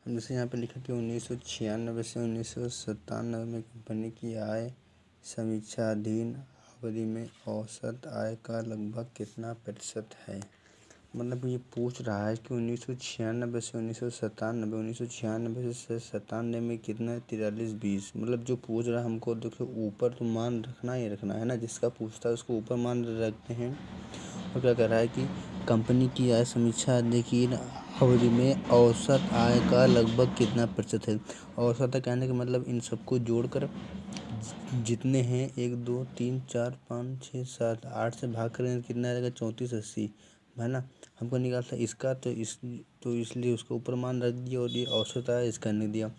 हम जैसे यहाँ पे लिखा कि 1996 से 1997 में कंपनी की आय समीक्षाधीन अवधि में औसत आय का लगभग कितना प्रतिशत है। मतलब ये पूछ रहा है कि 1996 से 1997, 1996 से 97 में कितना, 43-20। मतलब जो पूछ रहा है हमको, देखो ऊपर तो मान रखना ही रखना है ना, जिसका पूछता है उसको ऊपर मान रखते हैं। और क्या कह रहा है कि कंपनी की आय समीक्षा अधीन अवधि में औसत आय का लगभग कितना प्रतिशत है। औसत कहने का मतलब इन सबको जोड़कर जितने हैं 1 2 3 4 5 6 7 8 से भाग करेंगे कितना आएगा, 34-80 है ना। हमको निकालता इसका तो इसलिए उसको ऊपर मान रख दिया और ये औसत आय इसका नहीं दिया।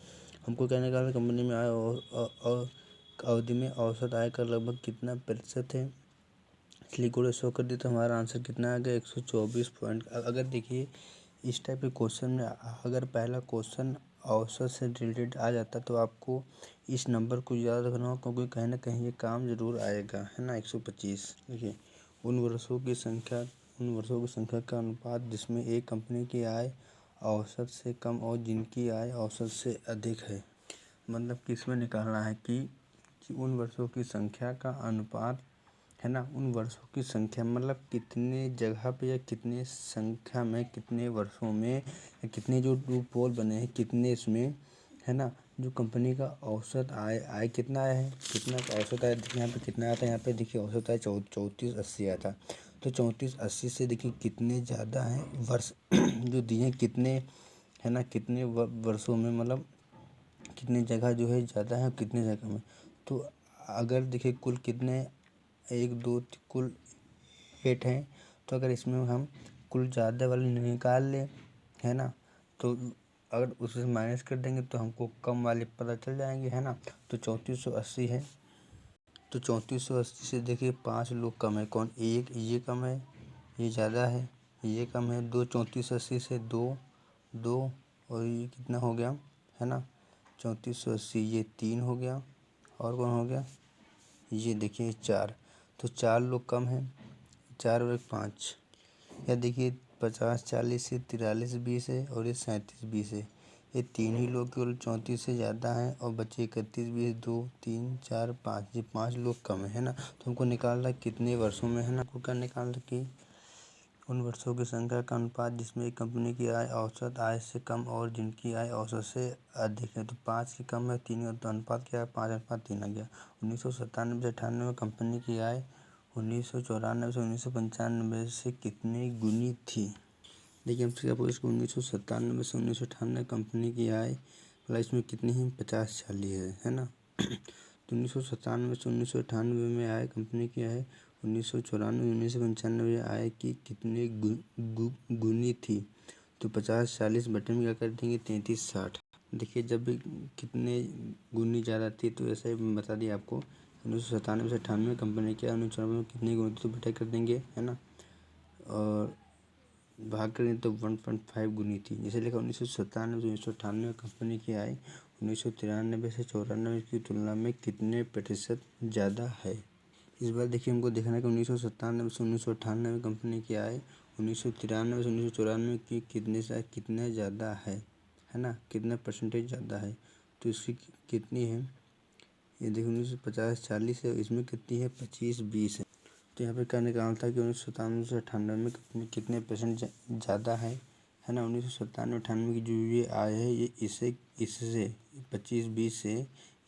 हमको क्या निकालना, कंपनी में आय अवधि में औसत आय का लगभग कितना प्रतिशत है, इसलिए गुणे 100 कर दिया तो हमारा आंसर कितना आ गया, 124 पॉइंट। अगर देखिए इस टाइप के क्वेश्चन में अगर पहला क्वेश्चन औसत से रिलेटेड आ जाता तो आपको इस नंबर को याद रखना हो, क्योंकि कहीं ना कहीं ये काम जरूर आएगा, है ना। 125 देखिए, उन वर्षों की संख्या का अनुपात जिसमें एक कंपनी की आय औसत से कम और जिनकी आय औसत से अधिक है। मतलब किसमें निकालना है कि उन वर्षों की संख्या का अनुपात, है ना। उन वर्षों की संख्या मतलब कितने जगह पे या कितने संख्या में, कितने वर्षों में, या कितने जो पोल बने हैं कितने इसमें, है ना। जो कंपनी का औसत आय कितना आया है, कितना का औसत आय यहाँ पे कितना आता है। यहाँ पे देखिए औसत आय 3480 आया था। तो 3480 से देखिए कितने ज़्यादा हैं वर्ष जो दिए कितने, है ना, कितने वर्षों में, मतलब कितनी जगह जो है ज़्यादा है, कितने जगह में। तो अगर देखिए कुल कितने 1 2 कुल 8 हैं, तो अगर इसमें हम कुल ज़्यादा वाले निकाल लें, है ना, तो अगर उससे माइनस कर देंगे तो हमको कम वाले पता चल जाएंगे, है ना। तो 3480 है, तो 3480 से देखिए 5 लोग कम है, कौन, एक ये कम है, ये ज़्यादा है, ये कम है, 2 3480 से 2 और ये कितना हो गया, है ना। 3480 ये 3 हो गया, और कौन हो गया, ये देखिए 4। तो 4 लोग कम हैं, 4 और 1 5। या देखिए 50-40 से 43-20 है, और ये 37-20 है। ये 3 ही लोग केवल 34 से ज़्यादा हैं, और बचे 31-20, 2 3 4 5, ये 5 लोग कम है ना। तो हमको निकालना कितने वर्षों में, है ना। हमको क्या निकालना कि उन वर्षों की संख्या का अनुपात जिसमें एक कंपनी की आय औसत आय से कम और जिनकी आय औसत से अधिक है। तो 5 की कम है, 3 तो अनुपात क्या है, 5:3 आ गया। 1997 से 98 में कंपनी की आय 1994 से 1995 से कितनी गुनी थी। देखिए हमसे क्या पूछा, 1997 से 1998 कंपनी की आय, मतलब इसमें कितनी है, 50-40 है ना। तो 1997 से 1998 में आय कंपनी की आय 1994 1995 आय की कितने गुनी थी। तो 50-40 बटे में क्या कर देंगे, 33-60। देखिए जब भी कितने गुनी ज़्यादा थी तो ऐसे ही बता दिया आपको। 1997 से 98 कंपनी की आय 1994 में कितनी गुनी थी, तो बटा कर देंगे, है ना। और भाग करें तो 1.5 गुनी थी। जैसे लिखा 1997 से 1998 कंपनी की आय 1993 से 94 की तुलना में कितने प्रतिशत ज़्यादा है। इस बार देखिए हमको देखना है कि 1997 से 1998 में कंपनी की आय 1993 से 1994 की कितने ज़्यादा है ना, कितना परसेंटेज ज़्यादा है। तो इसकी कितनी है, ये देखिए 1950-40 है, इसमें कितनी है, 25-20 है। तो यहाँ पे क्या निकालना था कि 1997 से 98 में कितने परसेंट ज़्यादा है ना। 1997-98 की जो ये आय है ये इससे 25-20 से,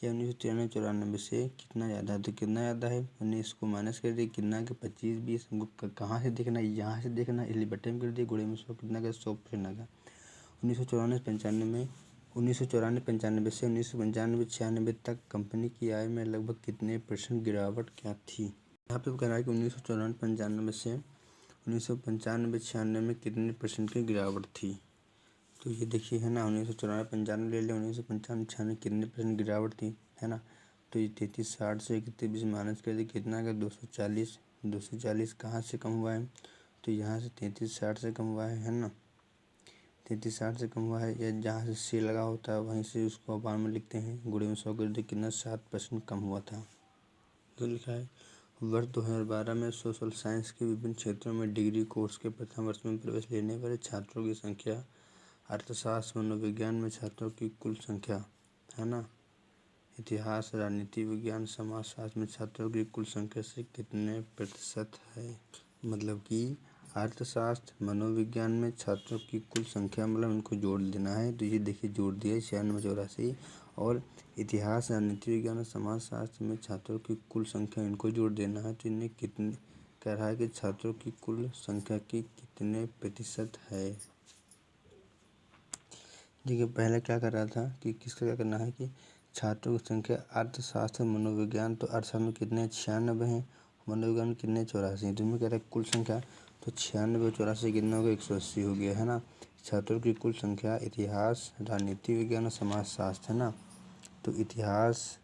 या 1993-94 से कितना ज़्यादा है। तो कितना ज़्यादा है, मैंने इसको माइनस कर दिया, कितना के 25-20। हमको कहाँ से देखना है, यहाँ से देखना है, इसलिए बटे में कर दिया, गुणे में 100 कितना का 100% आ गया। 1994-95 में 1994-95 से 1995-96 तक कंपनी की आय में लगभग कितने परसेंट गिरावट क्या थी। यहाँ पे कह रहा है कि 1994-95 से 1995-96 में कितने परसेंट की गिरावट थी। तो ये देखिए, है ना, 1994-95 ले लिया, 1995-96 कितने परसेंट गिरावट थी, है ना। तो ये 33-60 से 31-20 माइनस कर दिया, कितना का 240। 240 कहाँ से कम हुआ है, तो यहाँ से 33-60 से कम हुआ है ना। 33-60 से कम हुआ है, या जहाँ से सी लगा होता है वहीं से उसको बार में लिखते हैं, गुणे में 100 कर दिया, कितना 7% कम हुआ था। तो लिखा है वर्ष 2012 में सोशल साइंस के विभिन्न क्षेत्रों में डिग्री कोर्स के प्रथम वर्ष में प्रवेश लेने वाले छात्रों की संख्या अर्थशास्त्र मनोविज्ञान में छात्रों की कुल संख्या, है ना। इतिहास, राजनीति विज्ञान, समाजशास्त्र में छात्रों की कुल संख्या से कितने प्रतिशत है। मतलब कि अर्थशास्त्र मनोविज्ञान में छात्रों की कुल संख्या, मतलब इनको जोड़ देना है। तो ये देखिए जोड़ दिया 9684। और इतिहास, राजनीति विज्ञान और समाजशास्त्र में छात्रों की कुल संख्या, इनको जोड़ देना है। तो इन्हें कितने कह रहा है कि छात्रों की कुल संख्या की कितने प्रतिशत है। देखिए पहले क्या कर रहा था कि किसका क्या करना है कि छात्रों की संख्या अर्थशास्त्र मनोविज्ञान, तो अर्थशास्त्र में कितने 96 हैं, मनोविज्ञान में कितने 84। तो इनमें कह रहा है कुल संख्या, तो 96 और 84 कितना हो गया, 180 हो गया, है ना। छात्रों की कुल संख्या इतिहास, राजनीति विज्ञान और समाजशास्त्र, है ना। तो इतिहास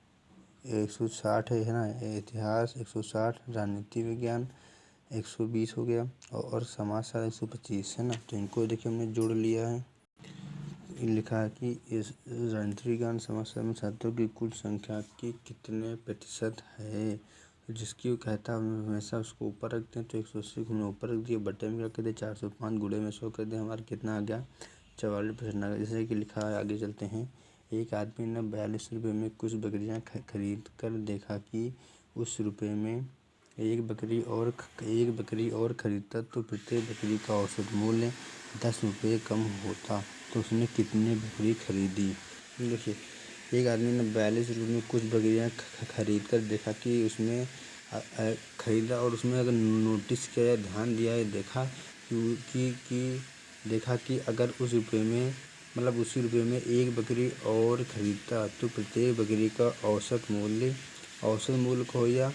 160 है ना, इतिहास 160, राजनीति विज्ञान 120 हो गया और समाजशास्त्र 125, है ना। तो इनको देखिए हमने जोड़ लिया है। लिखा है कि इस राजनीति विज्ञान समाजशास्त्र में छात्रों की कुल संख्या की कितने प्रतिशत है। तो जिसकी वो कहता है हम हमेशा उसको ऊपर रखते हैं। तो 180 को हमने ऊपर रख दिया, बटे में रख दिया 405 गुणे में 100 कर दिया, हमारा कितना आ गया 44% आ गया। जैसे कि लिखा है, आगे चलते हैं। एक आदमी ने 42 रुपये में कुछ बकरियां खरीद कर देखा कि उस रुपये में एक बकरी और खरीदता तो प्रत्येक बकरी का औसत मूल्य 10 रुपये कम होता, तो उसने कितनी बकरी खरीदी। देखिए एक आदमी ने 42 रुपये में कुछ बकरियां खरीद कर देखा कि उसमें खरीदा, और उसमें अगर नोटिस किया या ध्यान दिया या देखा कि अगर उस रुपये में, मतलब उसी रुपये में एक बकरी और खरीदता तो प्रत्येक बकरी का औसत मूल्य को या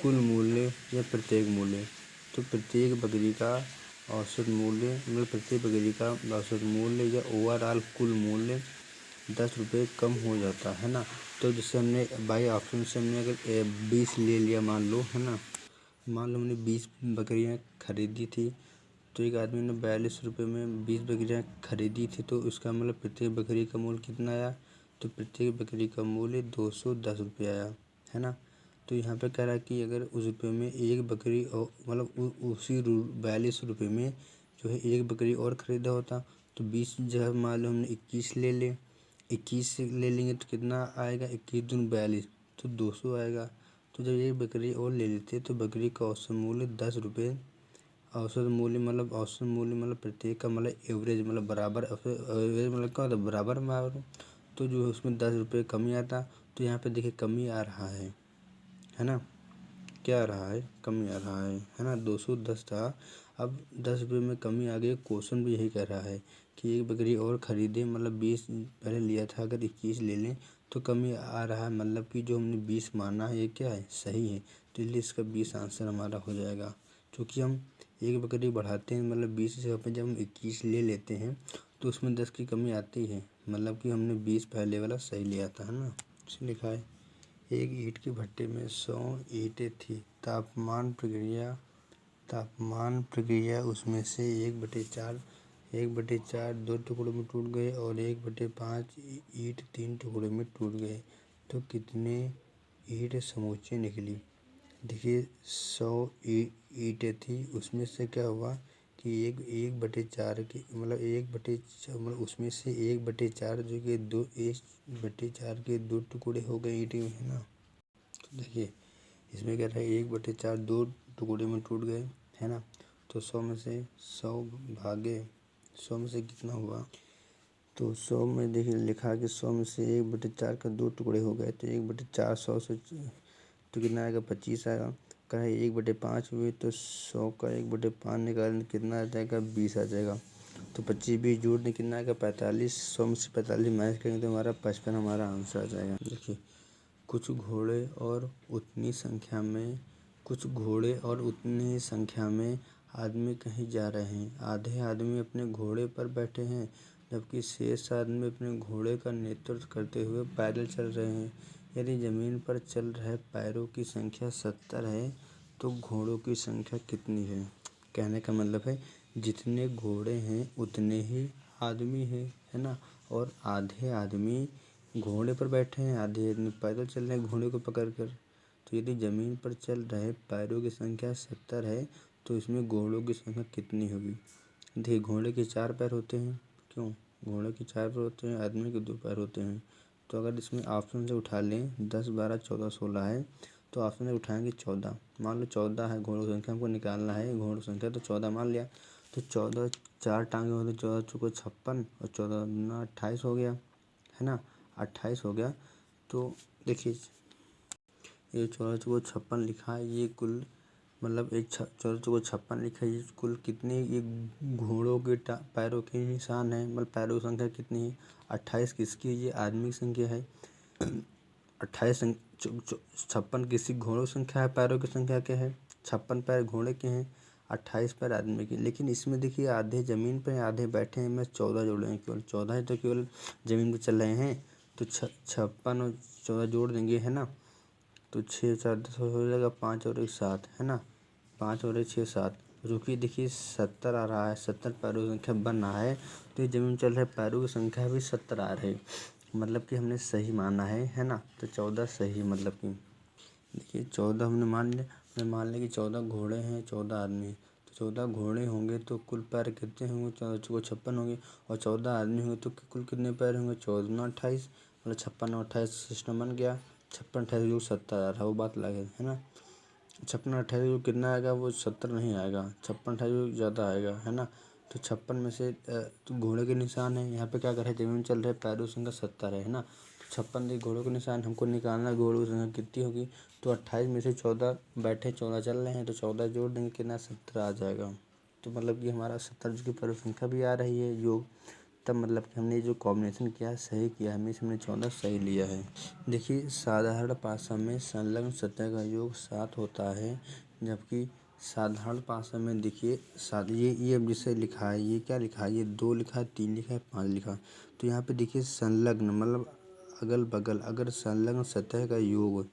कुल मूल्य या प्रत्येक मूल्य, तो प्रत्येक बकरी का औसत मूल्य, मतलब प्रत्येक बकरी का औसत मूल्य या ओवरऑल कुल मूल्य 10 रुपये कम हो जाता है ना। तो जैसे हमने बाई ऑप्शन से हमने अगर 20 ले लिया, मान लो, है ना। मान लो हमने 20 बकरियां खरीदी थी, तो एक आदमी ने 42 रुपये में 20 बकरियां खरीदी थी, तो उसका मतलब प्रत्येक बकरी का मूल्य कितना आया, तो प्रत्येक बकरी का मूल्य 210 रुपये आया, है ना। तो यहाँ पे कह रहा है कि अगर उस रुपये में एक बकरी और, मतलब उसी 42 रुपये में जो है एक बकरी और ख़रीदा होता, तो 20 जगह मान लो हमने 21 ले 21 ले लेंगे तो कितना आएगा, 21 दूनी 42, तो 200 आएगा। तो जब एक बकरी और ले लेते तो बकरी का औसत मूल्य 10 रुपये, औसत मूल्य मतलब प्रत्येक का मतलब एवरेज, मतलब बराबर, एवरेज मतलब क्या होता है, बराबर। तो जो है उसमें 10 रुपये कमी आता। तो यहाँ पे देखिए कमी आ रहा है ना। क्या आ रहा है, कमी आ रहा है ना। 210 था, अब 10 रुपये में कमी आ गई। क्वेश्चन भी यही कह रहा है कि एक बकरी और ख़रीदे, मतलब 20 पहले लिया था, अगर 21 ले लें तो कमी आ रहा है, मतलब कि जो हमने 20 माना है ये क्या है, सही है। तो इसलिए इसका 20 आंसर हमारा हो जाएगा। क्योंकि हम एक बकरी बढ़ाते हैं, मतलब 20 की जगह पर जब हम 21 ले लेते हैं तो उसमें 10 की कमी आती है, मतलब कि हमने 20 पहले वाला सही लिया था, है ना। इसमें लिखा है एक ईंट के भट्टे में 100 ईंटें थी। तापमान प्रक्रिया उसमें से 1/4 2 टुकड़ों में टूट गए और 1/5 ईंट 3 टुकड़ों में टूट गए, तो कितने ईंट समूचे निकली। देखिए 100 ईंटें थी, उसमें से क्या हुआ कि 1/4 की, मतलब उसमें से 1/4 जो कि 1/4 के 2 टुकड़े हो गए ईंट में, है ना। तो देखिए इसमें क्या रहा है, 1/4 2 टुकड़े में टूट गए, है ना। तो 100 में से 100 भागे 100 में से कितना हुआ, तो 100 में देखिए लिखा है कि 100 में से 1/4 का 2 टुकड़े हो गए, तो 1/4 100 से तो कितना आएगा, 25 आएगा। कहा 1/5 हुए तो 100 का 1/5 निकालें कितना आ जाएगा, 20 आ जाएगा। तो 25 20 जोड़ दें कितना आएगा, 45। 100 में से 45 माइनस करेंगे तो हमारा 55 हमारा आंसर आ जाएगा। देखिए कुछ घोड़े और उतनी ही संख्या में आदमी कहीं जा रहे हैं। आधे आदमी अपने घोड़े पर बैठे हैं, जबकि शेष आदमी अपने घोड़े का नेतृत्व करते हुए पैदल चल रहे हैं। यदि ज़मीन पर चल रहे पैरों की संख्या 70 है तो घोड़ों की संख्या कितनी है। कहने का मतलब है जितने घोड़े हैं उतने ही आदमी हैं, है ना। और आधे आदमी घोड़े पर बैठे हैं, आधे आदमी पैदल चल रहे हैं घोड़े को पकड़ कर। तो यदि ज़मीन पर चल रहे पैरों की संख्या 70 है तो इसमें घोड़ों की संख्या कितनी होगी। देखिए घोड़े के 4 पैर होते हैं, क्यों? घोड़े के 4 पैर होते हैं, आदमी के 2 पैर होते हैं। तो अगर इसमें ऑप्शन से उठा लें 10, 12, 14, 16 है तो ऑप्शन से उठाएंगे 14। मान लो 14 है, घोड़ों की संख्या हमको निकालना है, घोड़ों की संख्या तो 14 मान लिया। तो 14 4 टांगे होते 14 चौको 56 और 14 दूना 28 हो गया, है ना। 28 हो गया। तो देखिए ये 14 चौको 56 लिखा है, ये कुल मतलब 14 चौको 56 लिखा है, ये कुल कितने ये घोड़ों के पैरों के निशान है, मतलब पैरों की संख्या कितनी है? 28 किसकी है? ये आदमी की संख्या है। 28 56 किसी घोड़ों की संख्या है, पैरों की संख्या क्या है? 56 पैर घोड़े के हैं, 28 पैर आदमी के। लेकिन इसमें देखिए आधे ज़मीन पर आधे बैठे हैं, मैं 14 जोड़े हैं, केवल 14 है तो केवल ज़मीन पर चल रहे हैं। तो 56 और 14 जोड़ देंगे, है ना। तो 6 4 10 हो जाएगा, 5 और 1 7, है ना। 5 और 1 6 7, जो कि देखिए 70 आ रहा है, 70 पैरों की संख्या बन रहा है। तो ये ज़मीन चल रहा है, पैरों की संख्या भी 70 आ रही है, मतलब कि हमने सही माना है ना। तो 14 सही, मतलब कि देखिए 14 हमने मान लिया। हमने मान लिया कि 14 घोड़े हैं, 14 आदमी हैं। तो 14 घोड़े होंगे तो कुल पैर कितने होंगे? 14 चौको 56 होंगे। और 14 आदमी होंगे तो कुल कितने पैर होंगे? 14 दूना 28, मतलब 56 और 28 सिस्टम बन गया। 56 28 जो 70 आ रहा है वो बात लगे, है ना। 56 28 जो कितना आएगा? वो 70 नहीं आएगा, 56 28 जो ज़्यादा आएगा, है ना। तो 56 में से तो घोड़े के निशान है, यहाँ पे क्या कर रहे हैं? जमीन चल रहे हैं, पैरों की संख्या 70 है ना। 56 देखिए घोड़ों के निशान हमको निकालना है, घोड़ों की संख्या कितनी होगी? तो 28 में से 14 बैठे, 14 चल रहे हैं, तो 14 जोड़ देंगे, कितना? 70 आ जाएगा। तो मतलब कि हमारा 70 जो कि पैरों की संख्या भी आ रही है योग, तब मतलब कि हमने जो कॉम्बिनेशन किया है सही किया है, हमने 14 सही लिया है। देखिए साधारण पासा में संलग्न सतह का योग 7 होता है, जबकि साधारण पासा में देखिए ये जिसे लिखा है, ये क्या लिखा है? ये 2 लिखा है, 3 लिखा है, 5 लिखा है। तो यहाँ पे देखिए संलग्न मतलब अगल बगल, अगर संलग्न सतह का योग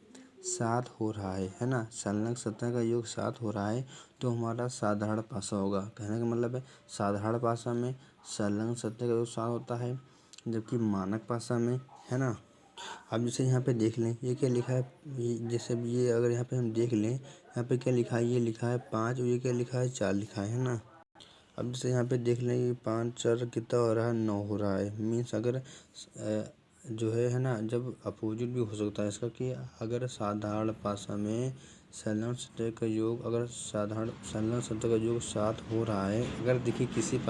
7 हो रहा है ना, संलग्न सतह का योग 7 हो रहा है तो हमारा साधारण पासा होगा। कहने का मतलब है साधारण पासा में संलग्न सतह का योग 7 होता है, जबकि मानक पासा में, है ना। अब जैसे यहाँ पे देख लें ये क्या लिखा है, जैसे ये अगर यहाँ पे हम देख लें, यहाँ पे क्या लिखा है? ये लिखा है 5 और ये क्या लिखा है? 4 लिखा है ना। अब जैसे यहाँ पे देख लें, ये 5 4 कितना हो रहा है? 9 हो रहा है। मीन्स अगर जो है ना, जब अपोजिट भी हो सकता है इसका, कि अगर साधारण पासा में संलग्न सतह का योग, अगर साधारण संलग्न सतह का योग 7 हो रहा है, अगर देखिए किसी भी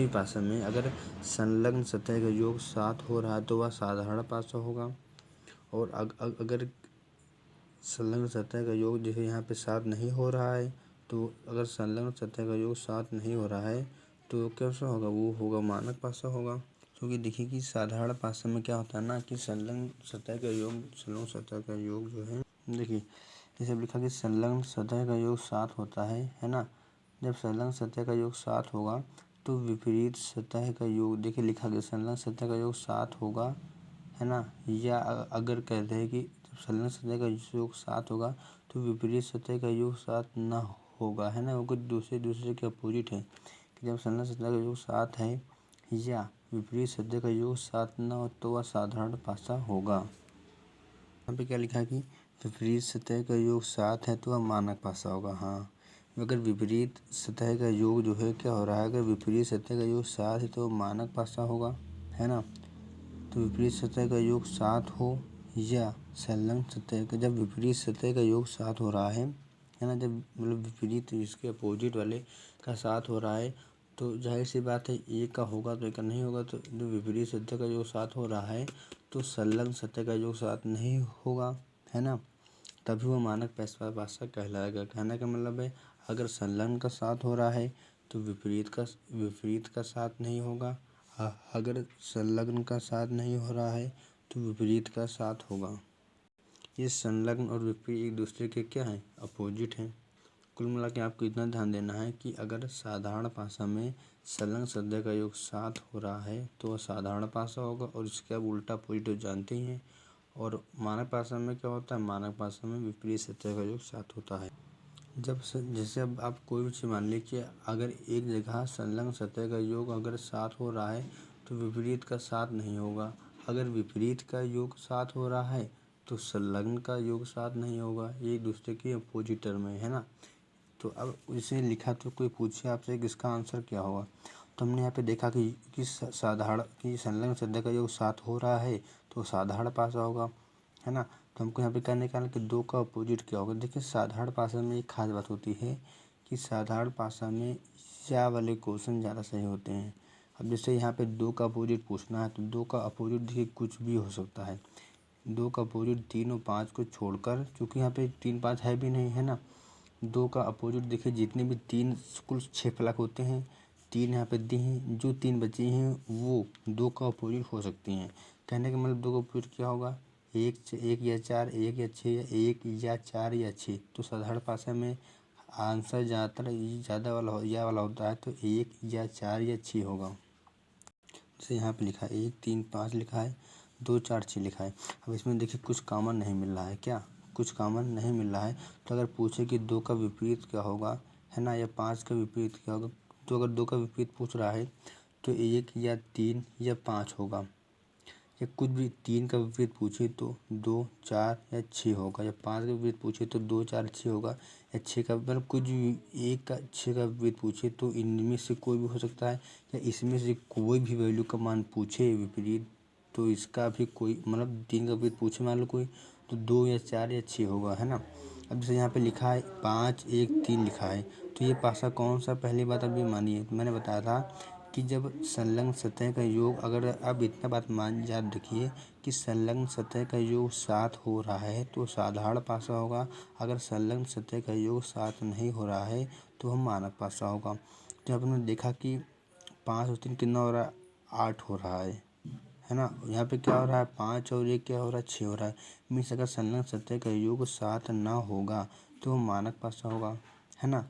पासा में अगर संलग्न सतह का योग 7 हो रहा है तो वह साधारण पासा होगा। और अगर संलग्न सतह का योग जैसे यहाँ पे 7 नहीं हो रहा है, तो अगर संलग्न सतह का योग 7 नहीं हो रहा है तो कैसा होगा? वो होगा मानक पासा होगा। क्योंकि देखिए कि साधारण पासा में क्या होता है ना, कि संलग्न सतह का योग जो है, देखिए जैसे लिखा कि संलग्न सतह का योग 7 होता है ना। जब संलग्न सतह का योग 7 होगा तो विपरीत सतह का योग, देखिए लिखा गया संलग्न सतह का योग 7 होगा, है ना। या अगर कहते हैं कि जब संलग्न सतह का योग 7 होगा तो विपरीत सतह का योग 7 ना होगा, है ना। वो कुछ दूसरे के अपोजिट है, कि जब संलग्न सतह का योग 7 है या विपरीत सतह का योग 7 ना हो तो वह साधारण पासा होगा। यहाँ पे क्या लिखा है कि विपरीत सतह का योग 7 है तो वह मानक पासा होगा। हाँ, अगर विपरीत सतह का योग जो है क्या हो रहा है, अगर विपरीत सतह का योग 7 है तो मानक पासा होगा, है ना। तो विपरीत सतह का योग 7 हो या संलग्न सतह का, जब विपरीत सतह का योग 7 हो रहा है ना, जब मतलब विपरीत इसके अपोजिट वाले का 7 हो रहा है तो जाहिर सी बात है एक का होगा तो एक का नहीं होगा। तो जो विपरीत सतह का योग 7 हो रहा है तो संलग्न सतह का योग 7 नहीं होगा, है ना। तभी वो मानक पासा कहलाएगा। कहने का मतलब है अगर संलग्न का 7 हो रहा है तो विपरीत का 7 नहीं होगा। अगर संलग्न का 7 नहीं हो रहा है तो विपरीत का 7 होगा। ये संलग्न और विपरीत एक दूसरे के क्या हैं? अपोजिट हैं। कुल मिला के आपको इतना ध्यान देना है कि अगर साधारण पासा में संलग्न सतह का योग 7 हो रहा है तो वह साधारण पासा होगा, और इसके अब उल्टा अपोजिट जानते ही हैं। और मानक पासा में क्या होता है? मानक पासा में विपरीत सतह का योग 7 होता है। जैसे अब आप कोई भी चीज़ मान लीजिए, अगर एक जगह संलग्न सतह का योग अगर 7 हो रहा है तो विपरीत का 7 नहीं होगा। अगर विपरीत का योग 7 हो रहा है तो संलग्न का योग 7 नहीं होगा। ये एक दूसरे के अपोजिट टर्म है ना। तो अब इसे लिखा तो कोई पूछे आपसे कि इसका आंसर क्या होगा, तो हमने यहाँ पे देखा कि साधारण कि संलग्न सतह का योग 7 हो रहा है तो साधारण पासा होगा, है ना। तो हमको यहाँ पे क्या निकालना कि 2 का अपोजिट क्या होगा। देखिए साधारण पासा में एक खास बात होती है कि साधारण पासा में या वाले क्वेश्चन ज़्यादा सही होते हैं। अब जैसे यहाँ पे 2 का अपोजिट पूछना है तो 2 का अपोजिट देखिए कुछ भी हो सकता है। 2 का अपोजिट 3 और 5 को छोड़कर, चूँकि यहाँ पे 3 5 है भी नहीं, है ना। 2 का अपोजिट देखिए जितने भी 3 कुल 6 फलक होते हैं, 3 यहाँ पे दिए हैं, जो 3 बचे हैं वो 2 का अपोजिट हो सकती हैं। कहने का मतलब 2 का अपोजिट क्या होगा, 1 या 4, 1 या 6, या 1 या 4 या 6। तो साधारण भाषा में आंसर ज़्यादातर ज़्यादा वाला या वाला होता है, तो 1 या 4 या 6 होगा। जैसे यहाँ पे लिखा है 1 3 5 लिखा है, 2 4 6 लिखा है। अब इसमें देखिए कुछ कॉमन नहीं मिल रहा है, क्या कुछ कॉमन नहीं मिल रहा है। तो अगर पूछे कि 2 का विपरीत क्या होगा, है ना, या 5 का विपरीत क्या होगा, तो अगर 2 का विपरीत पूछ रहा है तो 1 या 3 या 5 होगा। या कुछ भी 3 का विपरीत पूछे तो 2 4 या 6 होगा, या 5 का विपरीत पूछे तो 2 4 6 होगा, या 6 का मतलब कुछ भी 1 का 6 का विपरीत पूछे तो इनमें से कोई भी हो सकता है, या इसमें से कोई भी वैल्यू का मान पूछे विपरीत तो इसका भी कोई मतलब 3 का विपरीत पूछे मान लो कोई, तो 2 या 4 या 6 होगा, है ना। अब जैसे यहाँ पे लिखा है 5 1 3 लिखा है, तो ये पासा कौन सा, पहली बात अभी मानिए मैंने बताया था कि जब संलग्न सतह का योग, अगर आप इतना बात याद रखिए कि संलग्न सतह का योग 7 हो रहा है तो साधारण पासा होगा। अगर संलग्न सतह का योग 7 नहीं हो रहा है तो हम मानक पासा होगा। तो हमने देखा कि 5 और 3 कितना हो रहा है, 8 हो रहा है ना। यहाँ पे क्या हो रहा है, 5 और 1 क्या हो रहा है, 6 हो रहा है। मीन्स अगर संलग्न सतह का योग 7 ना होगा तो मानक पासा होगा, है ना,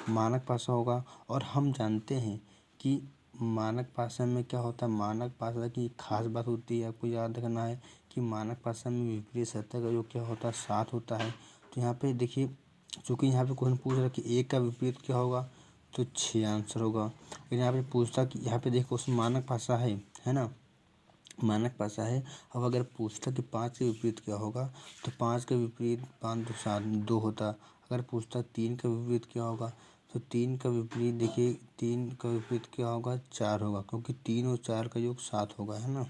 मानक पासा होगा। और हम जानते हैं कि मानक पासा में क्या होता है, मानक पासा की खास बात होती है, आपको याद रखना है कि मानक पासा में विपरीत सतह का योग क्या होता है, 7 होता है। तो यहाँ पे देखिए चूँकि यहाँ पे क्वेश्चन पूछ रहा है कि 1 का विपरीत क्या होगा, तो 6 आंसर होगा। लेकिन यहाँ पे पूछता कि यहाँ पे देखो उसमें मानक पासा है ना, मानक पासा है। अब अगर पूछता कि 5 के विपरीत क्या होगा, तो 5 के विपरीत 5 2 7 2 होता। अगर पूछता 3 का विपरीत क्या होगा, तो 3 का विपरीत देखिए 3 का विपरीत क्या होगा, 4 होगा, क्योंकि 3 और 4 का योग 7 होगा, है ना।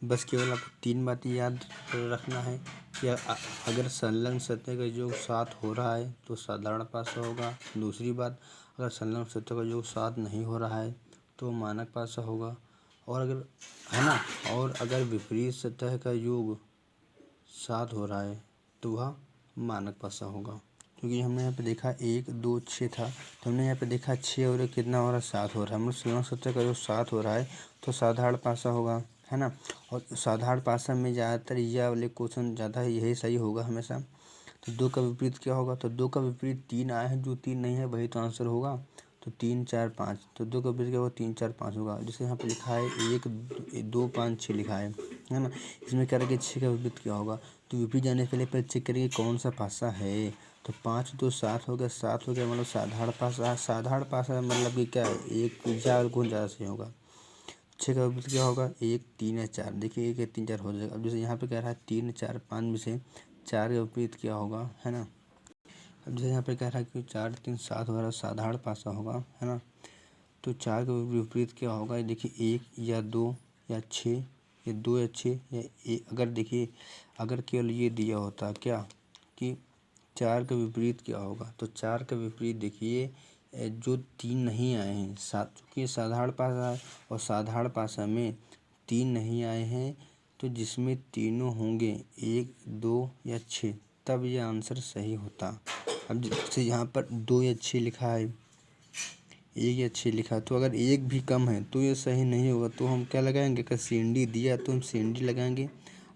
बस केवल आपको 3 बातें याद रखना है कि अगर संलग्न सतह का योग 7 हो रहा है तो साधारण पासा होगा। दूसरी बात, अगर संलग्न सतह का योग 7 नहीं हो रहा है तो मानक पासा होगा। और अगर, है ना, और अगर विपरीत सतह का योग 7 हो रहा है तो वह मानक पासा होगा। क्योंकि हमने यहाँ पे देखा 1 2 6 था, तो हमने यहाँ पे देखा 6 और 1 कितना हो रहा है, 7 हो रहा है। मतलब संलग्न सतह का योग 7 हो रहा है तो साधारण पासा होगा, है ना। और साधारण पासा में ज़्यादातर यह वाले क्वेश्चन ज़्यादा यही सही होगा हमेशा। तो 2 का विपरीत क्या होगा, तो 2 का विपरीत 3 आए हैं, जो 3 नहीं है वही तो आंसर होगा। तो 3 4 5, तो 2 का विपरीत क्या होगा, 3 4 5 होगा। जैसे यहाँ पे लिखा है 1 2 5 6 लिखा है ना। इसमें कह रहा है कि 6 का विपरीत क्या होगा, तो विपरीत जाने के लिए पहले चेक करेंगे कौन सा पासा है। तो 5 2 7 हो गया, 7 हो गया, मतलब साधारण पासा। साधारण पासा मतलब कि क्या है, एक या कौन ज़्यादा सही होगा। 6 का विपरीत क्या होगा, 1 3 या 4, देखिए 1 या 3 4 हो जाएगा। अब जैसे यहाँ पे कह रहा है 3 4 5 में से 4 का विपरीत क्या होगा, है ना। अब जैसे यहाँ पे कह रहा है कि 4 3 7 हो रहा है, साधारण पासा होगा, है ना। तो 4 का विपरीत क्या होगा, देखिए 1 या 2 या 6, या 2 या 6 या 1। अगर देखिए अगर केवल ये दिया होता क्या कि 4 का विपरीत क्या होगा, तो 4 का विपरीत देखिए जो 3 नहीं आए हैं, चूँकि ये साधारण पासा है और साधारण पासा में 3 नहीं आए हैं, तो जिसमें तीनों होंगे 1 2 या 6, तब ये आंसर सही होता। अब जैसे यहाँ पर 2 या 6 लिखा है, 1 या 6 लिखा है, तो अगर 1 भी कम है तो ये सही नहीं होगा। तो हम क्या लगाएंगे, अगर CND दिया तो हम CND लगाएंगे।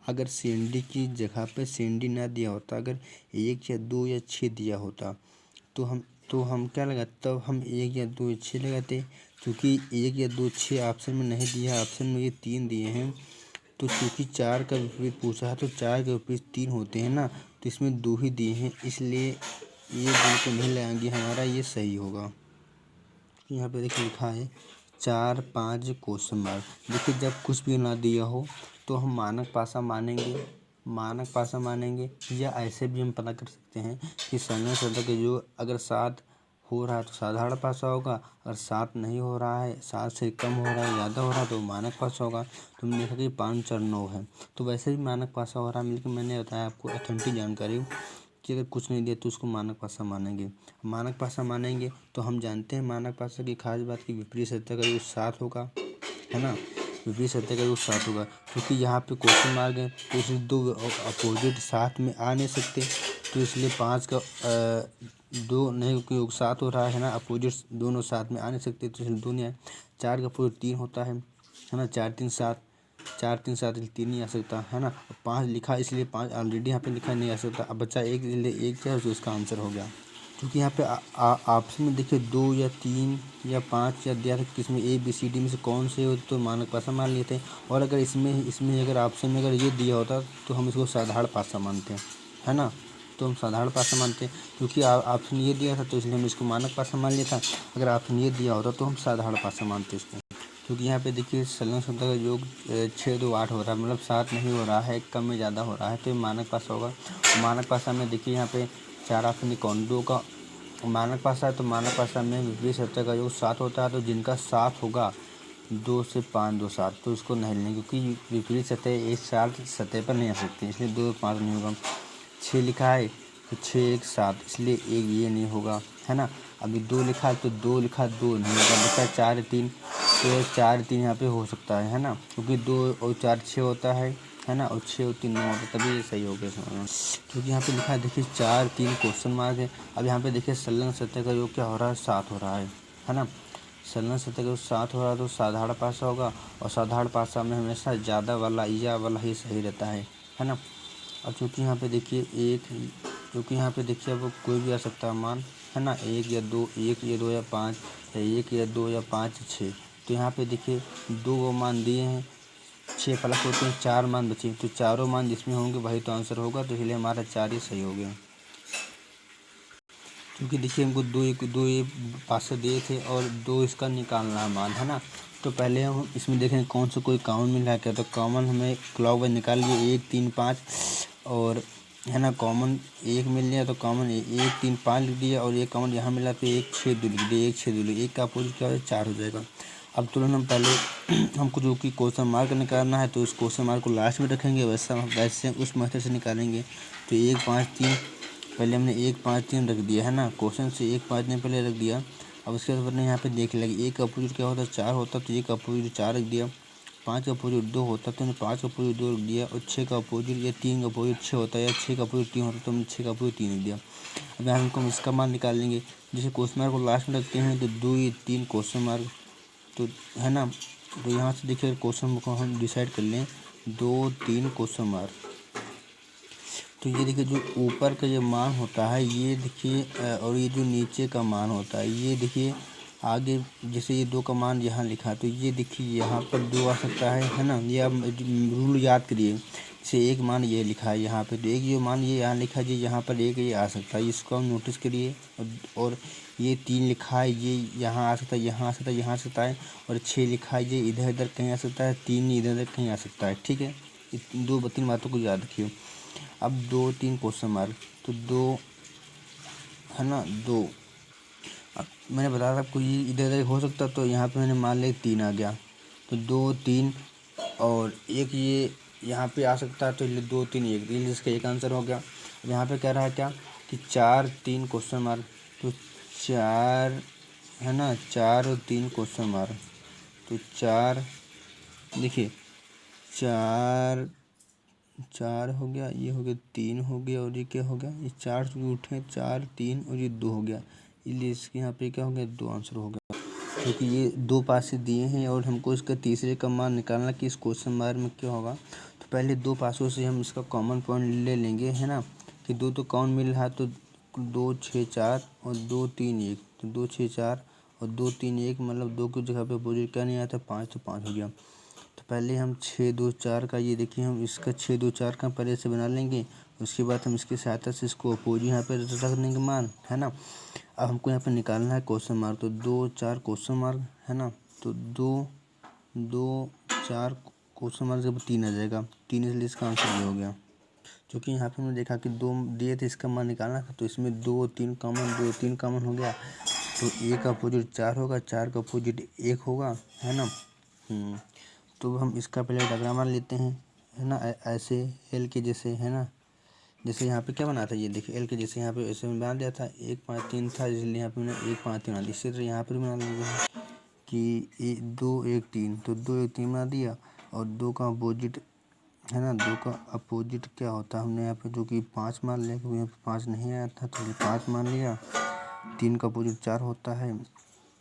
अगर CND की जगह पे CND ना दिया होता, अगर 1 या 2 या 6 दिया होता तो हम क्या लगाते, तब हम 1 या 2 या 6 लगाते। क्योंकि 1 या 2 6 ऑप्शन में नहीं दिया, ऑप्शन में ये 3 दिए हैं। तो चूँकि 4 का विपरीत पूछा है तो 4 के विपरीत 3 होते हैं ना, तो इसमें 2 ही दिए हैं, इसलिए ये 2 को नहीं लगाएंगे, हमारा ये सही होगा। यहाँ पे देखिए लिखा है 4 5 क्वेश्चन मार्क। देखिए जब कुछ भी ना दिया हो तो हम मानक पासा मानेंगे, मानक पासा मानेंगे, या ऐसे भी हम पता कर सकते हैं कि संलग्न सतह का योग अगर 7 हो रहा है तो साधारण पासा होगा, अगर 7 नहीं हो रहा है, 7 से कम हो रहा है, ज़्यादा हो रहा है तो मानक पासा होगा। तुमने देखा कि 5 और 9 है, तो वैसे भी मानक पासा हो रहा है। लेकिन मैंने बताया आपको ऑथेंटिक जानकारी कि अगर कुछ नहीं दिया तो उसको मानक पासा मानेंगे। मानक पासा मानेंगे तो हम जानते हैं मानक पासा की खास बात की विपरीत सत्य का योग 7 होगा, है ना। विपरीत सत्य का योग 7 होगा, क्योंकि यहाँ पे क्वेश्चन मार्क है तो इसलिए दो अपोजिट साथ में आ नहीं सकते, तो इसलिए 5 का 2 नहीं का योग 7 हो रहा है ना। अपोजिट दोनों साथ में आ नहीं सकते तो इसलिए 2 नहीं आए। 4 का अपोजिट 3 होता है ना। 4 3 7, 4 3 7 इसलिए 3 नहीं आ सकता, है ना। 5 लिखा इसलिए 5 ऑलरेडी यहाँ पे लिखा नहीं आ सकता। अब बच्चा एक इसलिए एक क्या है तो इसका आंसर हो गया। क्योंकि यहाँ पे ऑप्शन में देखिए 2 या 3 या 5 या दिया था, किसमें ए बी सी डी में से कौन से हो तो मानक पासा मान लिए थे। और अगर इसमें अगर ऑप्शन में अगर ये दिया होता तो हम इसको साधारण पासा मानते हैं, है ना। तो हम साधारण पासा मानते हैं, क्योंकि ऑप्शन ये दिया था तो इसलिए हम इसको मानक पासा मान लिया था। अगर ऑप्शन ये दिया होता तो हम साधारण पासा मानते इसको। क्योंकि यहाँ पे देखिए संलग्न शब्द का योग 6 2 8 हो रहा है, मतलब 7 नहीं हो रहा है, कम में ज़्यादा हो रहा है, तो ये मानक पासा होगा। मानक पासा में देखिए यहाँ पे 4 ऑप्शन कौन, 2 का मानक पासा है तो मानक पासा में विपरीत सत्य का योग 7 होता है। तो जिनका 7 होगा 2 से 5 2 7 तो इसको नहीं लेंगे, क्योंकि विपरीत सतह एक साथ सतह पर नहीं आ सकती, इसलिए 2 5 नहीं होगा। 6 लिखा है तो 6 1 7 इसलिए एक ये नहीं होगा, है ना। अभी 2 लिखा है तो 2 लिखा 2 नहीं होगा। लिखा 4 3 तो 4 3 यहाँ पे हो सकता है ना, क्योंकि 2 और 4 6 होता है ना। और 6 और 3 9 होता है, तभी ये सही हो गया समझना। क्योंकि यहाँ पे लिखा है देखिए 4 3 क्वेश्चन मार्क है। अब यहाँ पे देखिए संलग्न सत्य का योग क्या हो रहा है 7 हो रहा है ना। संलग्न सत्य का योग 7 हो रहा है तो साधारण पासा होगा, और साधारण पासा में हमेशा ज़्यादा वाला या वाला ही सही रहता है ना। अब चूँकि यहाँ पे देखिए क्योंकि यहाँ पे देखिए अब कोई भी आ सकता है मान, है ना। 1 या 2 या 5 या 1 या 2 या 5 6। तो यहाँ पे देखिए 2 वो मान दिए हैं, 6 प्लस होते हैं 4 मान बचे, तो चारों मान जिसमें होंगे वही तो आंसर होगा, तो इसलिए हमारा 4 ही सही हो गया। क्योंकि देखिए हमको दो ये पासे दिए थे और 2 इसका निकालना है मान, है ना। तो पहले हम इसमें देखें कौन सा कोई कॉमन मिल रहा है क्या, तो कॉमन हमें क्लॉकवाइज निकाल लिए 1 3 5 और, है ना। कॉमन 1 मिल लिया तो कॉमन 1 3 5 लिख दिया, और एक कॉमन यहाँ मिला तो 1 6 2 लिख दिया। 1 6 2 1 का अपोजिट क्या है 4 हो जाएगा। अब तुरंत हम पहले हमको जो कि क्वेश्चन मार्क निकालना है तो उस क्वेश्चन मार्क को लास्ट में रखेंगे, वैसे उस मेथड से निकालेंगे। तो 1 5 3 पहले हमने 1 5 3 रख दिया, है ना। क्वेश्चन से 1 5 3 पहले रख दिया। अब उसके बाद हमने यहाँ पे देख लगे 1 का अपोजिट क्या होता है 4 होता, तो 1 का अपोजिट 4 रख दिया। 5 का अपोजिट 2 होता तो हमने 5 का अपोजिट 2 रख दिया। और 6 का अपोजिट या 3 का अपोजिट 6 होता है, या 6 का अपोजिट 3 होता तो हमने 6 का अपोजिट 3 रख दिया। अब यहाँ हमको इसका मान निकाल लेंगे, जैसे क्वेश्चन मार्क को लास्ट में रखते हैं तो 2 3 क्वेश्चन मार्क, तो, है ना। तो यहाँ से देखिए क्वेश्चन को हम डिसाइड कर लें 2 3 क्वेश्चन मार्क। तो ये देखिए जो ऊपर का जो मान होता है ये देखिए, और ये जो नीचे का मान होता है ये देखिए आगे, जैसे ये 2 का मान यहाँ लिखा तो ये देखिए यहाँ पर 2 आ सकता है ना। ये आप रूल याद करिए, जैसे एक मान ये लिखा है यहाँ पे, तो एक जो मान ये यहाँ लिखा है यहाँ पर एक ये आ सकता है, इसको हम नोटिस करिए। और ये 3 लिखा है ये यहाँ आ सकता है, यहाँ आ सकता है, यहाँ आ सकता है। और 6 लिखा है ये इधर इधर कहीं आ सकता है, 3 इधर इधर कहीं आ सकता है, ठीक है। 2 3 बातों को याद रखिए। अब 2 3 क्वेश्चन मार्क, तो 2, है ना 2। अब मैंने बताया था आपको ये इधर उधर हो सकता, तो यहाँ पे मैंने मान लिया 3 आ गया, तो 2 3 और एक ये यहाँ पे आ सकता है, तो इसलिए 2 3 1, इसका एक आंसर हो गया। अब यहाँ पे कह रहा है क्या कि 4 3 क्वेश्चन मार्क, तो 4, है ना, 4 और 3 क्वेश्चन मार्क, तो 4 देखिए 4 हो गया, ये हो गया 3 हो गया, और ये क्या हो गया, ये 4 से उठे 4 3 और ये 2 हो गया, इसलिए इसके यहाँ पे क्या हो गया 2 आंसर हो गया। क्योंकि ये 2 पासे दिए हैं और हमको इसका तीसरे का मान निकालना कि इस क्वेश्चन मार्क में क्या होगा। तो पहले 2 पासों से हम इसका कॉमन पॉइंट ले लेंगे, है ना, कि 2 तो कॉमन मिल रहा है, तो 2 6 4 और 2 3 1, तो 2 6 4 और 2 3 1, मतलब 2 की जगह पे अपोजिट क्या नहीं आता 5, तो 5 हो गया। तो पहले हम 6 2 4 का ये देखिए हम इसका 6 2 4 का पहले से बना लेंगे, उसके बाद हम इसकी सहायता से इसको अपोजिट यहाँ पे रख देंगे मान, है ना। अब हमको यहाँ पे निकालना है क्वेश्चन मार्क, तो 2 4 क्वेश्चन मार्क, है ना। तो 2 2 4 क्वेश्चन मार्क जब 3 आ जाएगा, 3 इसलिए इसका आंसर ये हो गया। क्योंकि यहाँ पे हमने देखा कि 2 दिए थे इसका मान निकालना था, तो इसमें 2 3 कॉमन हो गया, तो ए का अपोजिट 4 होगा, 4 का अपोजिट 1 होगा, है ना। तो हम इसका पहले डायग्राम मान लेते हैं, है ना। ऐसे एल के जैसे, है ना। जैसे यहाँ पे क्या बना था, ये देखिए एल के जैसे यहाँ पे ऐसे में बना दिया था, 1 5 3 था, इसलिए यहाँ पे मैंने 1 5 3 बना दिया। इसी तरह यहाँ पर बना लिया कि 2 1 3, तो 2 1 3 बना दिया। और 2 का अपोजिट, है ना, 2 का अपोजिट क्या होता है, हमने यहाँ पे जो कि 5 मान लिया, क्योंकि यहाँ पे 5 नहीं आया था तो ये 5 मान लिया। 3 का अपोजिट 4 होता है,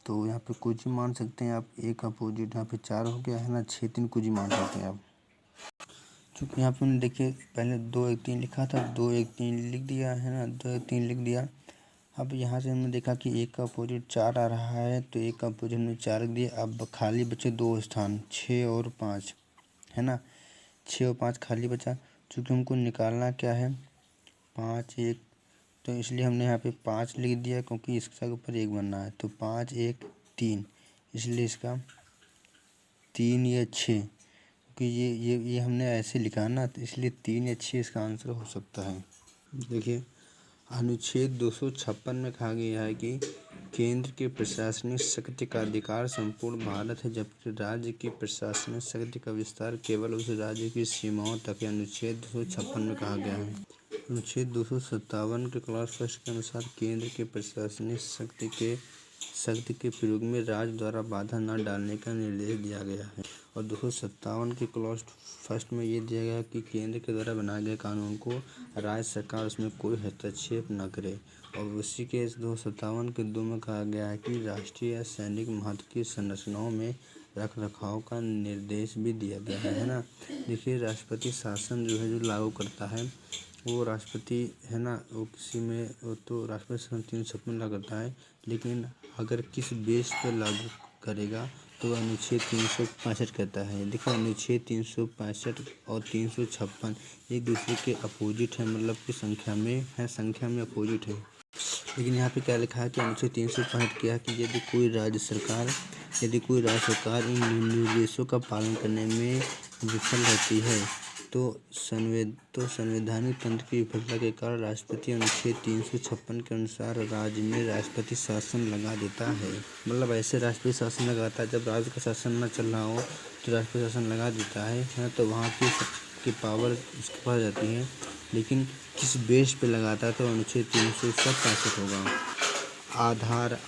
तो यहाँ पे कुछ ही मान सकते हैं आप। 1 का अपोजिट यहाँ पे 4 हो गया, है ना। 6 3 कुछ ही मान सकते हैं आप। चूँकि यहाँ पे मैंने देखिए पहले 2 1 3 लिखा था, 2 1 3 लिख दिया, है ना, 2 1 3 लिख दिया। अब यहाँ से हमने देखा कि 1 का अपोजिट 4 आ रहा है, तो 1 का अपोजिट हमने 4 लिख दिया। अब खाली बचे 2 स्थान, 6 और 5, है ना। 6 और 5 खाली बचा, चूँकि हमको निकालना क्या है, 5 1, तो इसलिए हमने यहाँ पे 5 लिख दिया, क्योंकि इसका ऊपर 1 बनना है। तो 5 1 3, इसलिए इसका 3 या 6, क्योंकि ये हमने ऐसे लिखा है ना, तो इसलिए 3 या 6 इसका आंसर हो सकता है। देखिए अनुच्छेद 256 में कहा गया है कि केंद्र के प्रशासनिक शक्ति का अधिकार संपूर्ण भारत है, जबकि राज्य की प्रशासनिक शक्ति का विस्तार केवल उस राज्य की सीमाओं तक है। अनुच्छेद 256 में कहा गया है। अनुच्छेद 257 के क्लॉज फर्स्ट के अनुसार केंद्र के प्रशासनिक शक्ति के प्रयोग में राज्य द्वारा बाधा न डालने का निर्देश दिया गया है। और 257 के क्लॉज फर्स्ट में ये दिया गया है कि केंद्र के द्वारा बनाए गए कानून को राज्य सरकार उसमें कोई हस्तक्षेप न करे। और उसी के 257 के 2 में कहा गया है कि राष्ट्रीय या सैनिक महत्व की संरचनाओं में रख रखाव का निर्देश भी दिया गया है ना। देखिए राष्ट्रपति शासन जो है, जो लागू करता है वो राष्ट्रपति, है ना, वो किसी में वो तो राष्ट्रपति शासन 356 लागू करता है, लेकिन अगर किस बेस पर लागू करेगा तो अनुच्छेद 365 कहता है। देखो अनुच्छेद 365 और 356 एक दूसरे के अपोजिट है, मतलब कि संख्या में अपोजिट है। लेकिन यहाँ पे क्या लिखा है कि अनुच्छेद 365 क्या है कि यदि कोई राज्य सरकार इन निर्देशों का पालन करने में विफल रहती है तो संवैधानिक तंत्र की विफलता के कारण राष्ट्रपति अनुच्छेद 356 के अनुसार राज्य में राष्ट्रपति शासन लगा देता है। मतलब ऐसे राष्ट्रपति शासन लगाता है, जब राज्य का शासन न चल रहा हो तो राष्ट्रपति शासन लगा देता है, तो वहाँ की पावर उसके पास जाती है। लेकिन किस बेस पे लगाता है तो अनुच्छेद 365 होगा।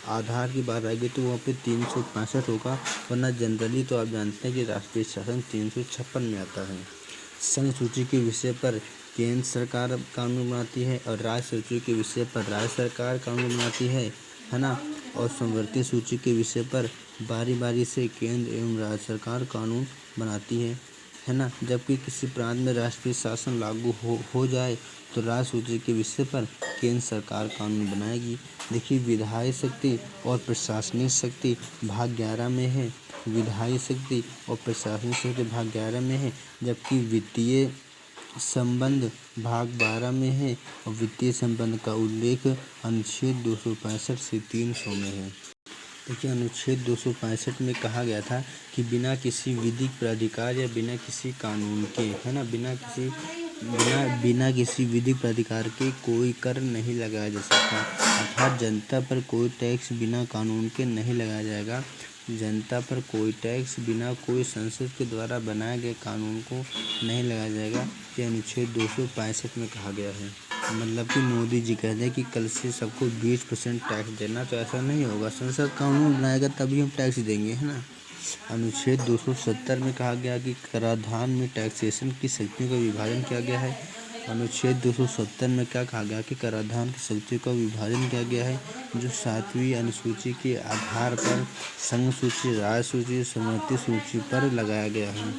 आधार की बात आएगी तो वहाँ पे 365 होगा, वरना जनरली तो आप जानते हैं कि राष्ट्रीय शासन 356 में आता है। संघ सूची के विषय पर केंद्र सरकार कानून बनाती है और राज्य सूची के विषय पर राज्य सरकार कानून बनाती है ना। और समवर्ती सूची के विषय पर बारी बारी से केंद्र एवं राज्य सरकार कानून बनाती है ना। जबकि किसी प्रांत में राष्ट्रीय शासन लागू हो जाए तो राज्य सूची के विषय पर केंद्र सरकार कानून बनाएगी। देखिए विधायी शक्ति और प्रशासनिक शक्ति भाग 11 में है, विधायी शक्ति और प्रशासनिक शक्ति भाग 11 में है, जबकि वित्तीय संबंध भाग 12 में है। और वित्तीय संबंध का उल्लेख अनुच्छेद 265 से 300 में है। देखिए अनुच्छेद 265 में कहा गया था कि बिना किसी विधिक प्राधिकार या बिना किसी कानून के, है ना, बिना किसी विधिक प्राधिकार के कोई कर नहीं लगाया जा सकता। अर्थात जनता पर कोई टैक्स बिना कानून के नहीं लगाया जाएगा। जनता पर कोई टैक्स बिना कोई संसद के द्वारा बनाए गए कानून को नहीं लगाया जाएगा। ये अनुच्छेद 265 में कहा गया है। मतलब कि मोदी जी कहते हैं कि कल से सबको 20% टैक्स देना, तो ऐसा नहीं होगा। संसद कानून बनाएगा तभी हम टैक्स देंगे, है ना। अनुच्छेद 270 में कहा गया कि कराधान में टैक्सेशन की शक्तियों का विभाजन किया गया है। अनुच्छेद 270 में क्या कहा गया कि कराधान की शक्तियों का विभाजन किया गया है, जो 7वीं अनुसूची के आधार पर संघ सूची, राज्य सूची, समवर्ती सूची पर लगाया गया है।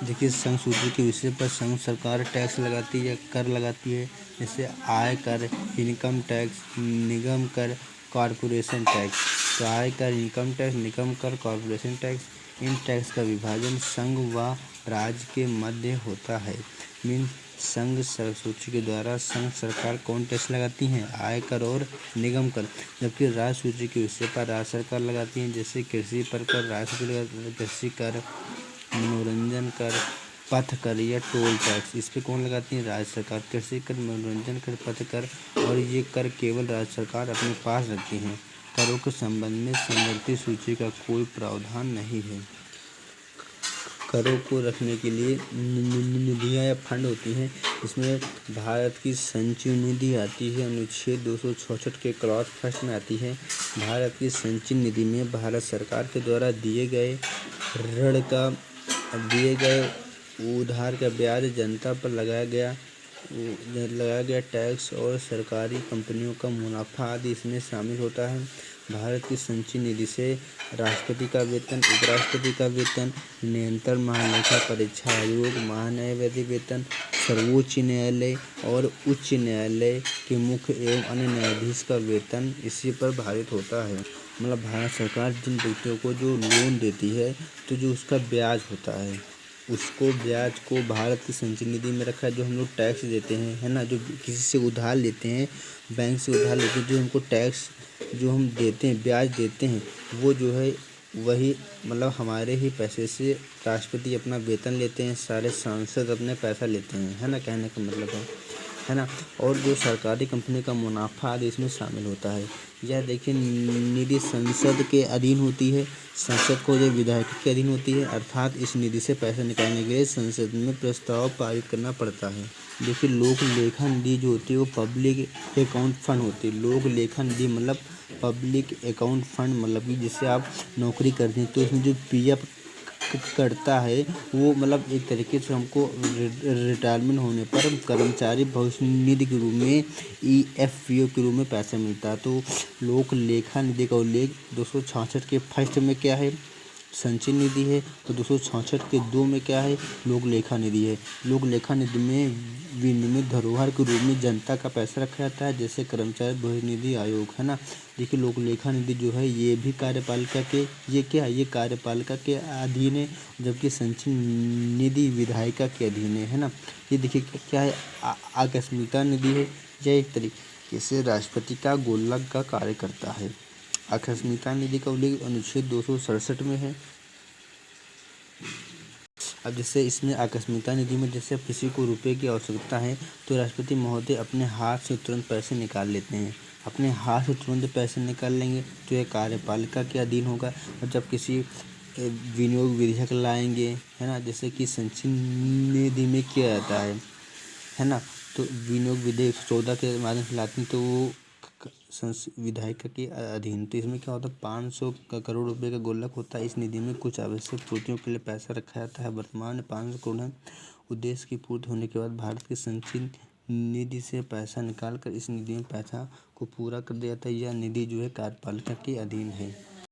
देखिए संघ सूची के विषय पर संघ सरकार टैक्स लगाती है, कर लगाती है, जैसे आय कर, इनकम टैक्स, निगम कर, कॉरपोरेशन टैक्स। तो आय कर, इनकम टैक्स, निगम कर, कॉरपोरेशन टैक्स, इन टैक्स का विभाजन संघ व राज्य के मध्य होता है। मीन संघ सूची के द्वारा संघ सरकार कौन टैक्स लगाती हैं, आय कर और निगम कर, जबकि राज्य सूची के विषय पर राज्य सरकार लगाती हैं, जैसे कृषि पर कर राज्य सूची कृषि कर, मनोरंजन कर, पथ कर या टोल टैक्स, इस पे कौन लगाती है, राज्य सरकार। कृषि कर, मनोरंजन कर, पथ कर, और ये कर केवल राज्य सरकार अपने पास रखती हैं। करों के संबंध में समवर्ती सूची का कोई प्रावधान नहीं है। करों को रखने के लिए निधियां या फंड होती हैं। इसमें भारत की संचयी निधि आती है, अनुच्छेद 266 के क्लॉज फर्स्ट में आती है। भारत की संचयी निधि में भारत सरकार के द्वारा दिए गए उधार का ब्याज, जनता पर लगाया गया टैक्स और सरकारी कंपनियों का मुनाफा आदि इसमें शामिल होता है। भारत की संचयी निधि से राष्ट्रपति का वेतन, उपराष्ट्रपति का वेतन, नियंत्रण महालेखा परीक्षा आयोग, महान्यायवादी वेतन, सर्वोच्च न्यायालय और उच्च न्यायालय के मुख्य एवं अन्य न्यायाधीश का वेतन इसी पर भारित होता है। मतलब भारत सरकार जिन व्यक्तियों को जो लोन देती है तो जो उसका ब्याज होता है, उसको ब्याज को भारत की संचयी निधि में रखा है। जो हम लोग टैक्स देते हैं, है ना, जो किसी से उधार लेते हैं, बैंक से उधार लेते हैं, जो हमको टैक्स जो हम देते हैं, ब्याज देते हैं, वो जो है वही मतलब हमारे ही पैसे से राष्ट्रपति अपना वेतन लेते हैं, सारे सांसद अपने पैसा लेते हैं, है ना, कहने का मतलब है ना। और जो सरकारी कंपनी का मुनाफा आदि इसमें शामिल होता है। यह देखिए निधि संसद के अधीन होती है, संसद को जो विधायक के अधीन होती है, अर्थात इस निधि से पैसा निकालने के लिए संसद में प्रस्ताव पारित करना पड़ता है। देखिए लोक लेखा निधि जो होती है वो पब्लिक अकाउंट फंड होती है। लोक लेखा निधि मतलब पब्लिक अकाउंट फंड, मतलब कि जिससे आप नौकरी करते हैं तो इसमें जो पीएफ करता है वो मतलब एक तरीके से हमको रिटायरमेंट होने पर कर्मचारी भविष्य निधि के रूप में EFPO के रूप में पैसा मिलता है। तो लोक लेखा निधि का उल्लेख 266 के फर्स्ट में क्या है, संचयी निधि है, तो 266 के 2 में क्या है, लोक लेखा निधि है। लोक लेखा निधि में विनियमित धरोहर के रूप में जनता का पैसा रखा जाता है, जैसे कर्मचारी भविष्य निधि आयोग, है ना। देखिए लोक लेखा निधि जो है ये भी कार्यपालिका के ये कार्यपालिका के अधीन है, जबकि संचयी निधि विधायिका के अधीन है ना। ये देखिए क्या है, आकस्मिकता निधि है, यह एक तरीके से राष्ट्रपति का गोलक का कार्य करता है। आकस्मिकता निधि का उल्लेख अनुच्छेद 267 में है। अब जैसे इसमें आकस्मिकता निधि में जैसे अब किसी को रुपए की आवश्यकता है तो राष्ट्रपति महोदय अपने हाथ से तुरंत पैसे निकाल लेते हैं। अपने हाथ से तुरंत पैसे निकाल लेंगे तो यह कार्यपालिका के अधीन होगा। और जब किसी विनियोग विधेयक लाएंगे, है ना, जैसे कि संचयी निधि में किया जाता है ना, तो विनियोग विधेयक 14 के माध्यम से लाते हैं तो वो विधायिका के अधीन। तो इसमें क्या होता है, 500 करोड़ रुपए का गोलक होता है। इस निधि में कुछ आवश्यक पूर्तियों के लिए पैसा रखा जाता है। वर्तमान में 500 करोड़ है। उद्देश्य की पूर्ति होने के बाद भारत की संचयी निधि से पैसा निकाल कर इस निधि में पैसा को पूरा कर दिया जाता है। यह निधि जो है कार्यपालिका के अधीन है।